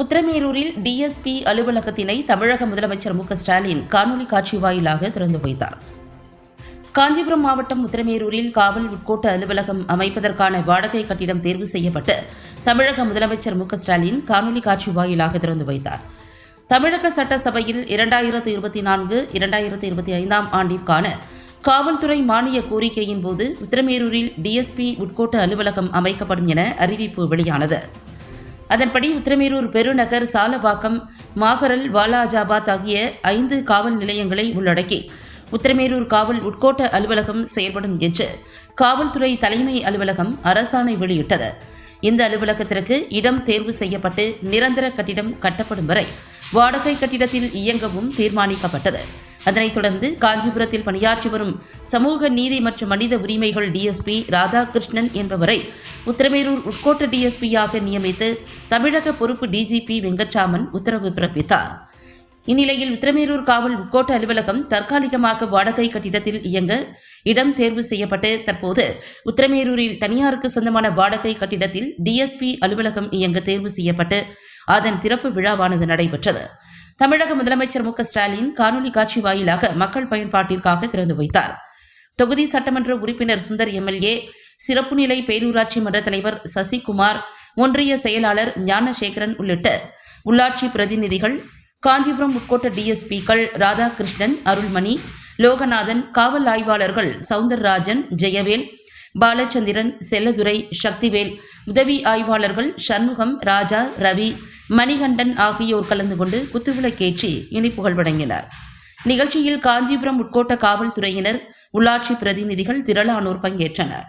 உத்திரமேரூரில் DSP அலுவலகத்தினை தமிழக முதலமைச்சர் மு.க.ஸ்டாலின் காணொலி காட்சி வாயிலாக திறந்து வைத்தார். காஞ்சிபுரம் மாவட்டம் உத்திரமேரூரில் காவல் உட்கோட்ட அலுவலகம் அமைப்பதற்கான வாடகை கட்டிடம் தேர்வு செய்யப்பட்டு தமிழக முதலமைச்சர் மு.க.ஸ்டாலின் காணொலி காட்சி வாயிலாக திறந்து வைத்தார். தமிழக சட்டசபையில் 2024-2025 ஆண்டிற்கான காவல்துறை மானிய கோரிக்கையின் போது உத்திரமேரூரில் டிஎஸ்பி உட்கோட்ட அலுவலகம் அமைக்கப்படும் என அறிவிப்பு வெளியானது. அதன்படி உத்திரமேரூர் பெருநகர், சாலவாக்கம், மாகரல், வாலாஜாபாத் ஆகிய 5 காவல் நிலையங்களை உள்ளடக்கி உத்திரமேரூர் காவல் உட்கோட்ட அலுவலகம் செயல்படும் என்று காவல்துறை தலைமை அலுவலகம் அரசாணை வெளியிட்டது. இந்த அலுவலகத்திற்கு இடம் தேர்வு செய்யப்பட்டு நிரந்தர கட்டிடம் கட்டப்படும் வரை வாடகை கட்டிடத்தில் இயங்கவும் தீர்மானிக்கப்பட்டது. அதனைத் தொடர்ந்து காஞ்சிபுரத்தில் பணியாற்றி வரும் சமூக நீதி மற்றும் மனித உரிமைகள் டிஎஸ்பி ராதாகிருஷ்ணன் என்பவரை உத்திரமேரூர் உட்கோட்ட டிஎஸ்பியாக நியமித்து தமிழக பொறுப்பு டிஜிபி வெங்கட்ராமன் உத்தரவு பிறப்பித்தார். இந்நிலையில் உத்திரமேரூர் காவல் உட்கோட்ட அலுவலகம் தற்காலிகமாக வாடகை கட்டிடத்தில் இயங்க இடம் தேர்வு செய்யப்பட்டு தற்போது உத்திரமேரூரில் தனியாருக்கு சொந்தமான வாடகை கட்டிடத்தில் டிஎஸ்பி அலுவலகம் இயங்க தேர்வு செய்யப்பட்டு அதன் திறப்பு விழாவானது நடைபெற்றது. தமிழக முதலமைச்சர் மு.க.ஸ்டாலின் காணொலி காட்சி வாயிலாக மக்கள் பயன்பாட்டிற்காக திறந்து வைத்தார். தொகுதி சட்டமன்ற உறுப்பினர் சுந்தர் எம்எல்ஏ, சிறப்பு நிலை பேரூராட்சி மன்ற தலைவர் சசிகுமார், ஒன்றிய செயலாளர் ஞானசேகரன் உள்ளிட்ட உள்ளாட்சி பிரதிநிதிகள், காஞ்சிபுரம் உட்கோட்ட டிஎஸ்பிக்கள் ராதாகிருஷ்ணன், அருள்மணி, லோகநாதன், காவல் ஆய்வாளர்கள் சவுந்தரராஜன், ஜெயவேல், பாலச்சந்திரன், செல்லதுரை, சக்திவேல், உதவி ஆய்வாளர்கள் சண்முகம், ராஜா, ரவி, மணிகண்டன் ஆகியோர் கலந்து கொண்டு குத்துவிளக்கேற்றி இனிப்புகள் வழங்கினர். நிகழ்ச்சியில் காஞ்சிபுரம் உட்கோட்ட காவல்துறையினர், உள்ளாட்சி பிரதிநிதிகள் திரளானோர் பங்கேற்றனர்.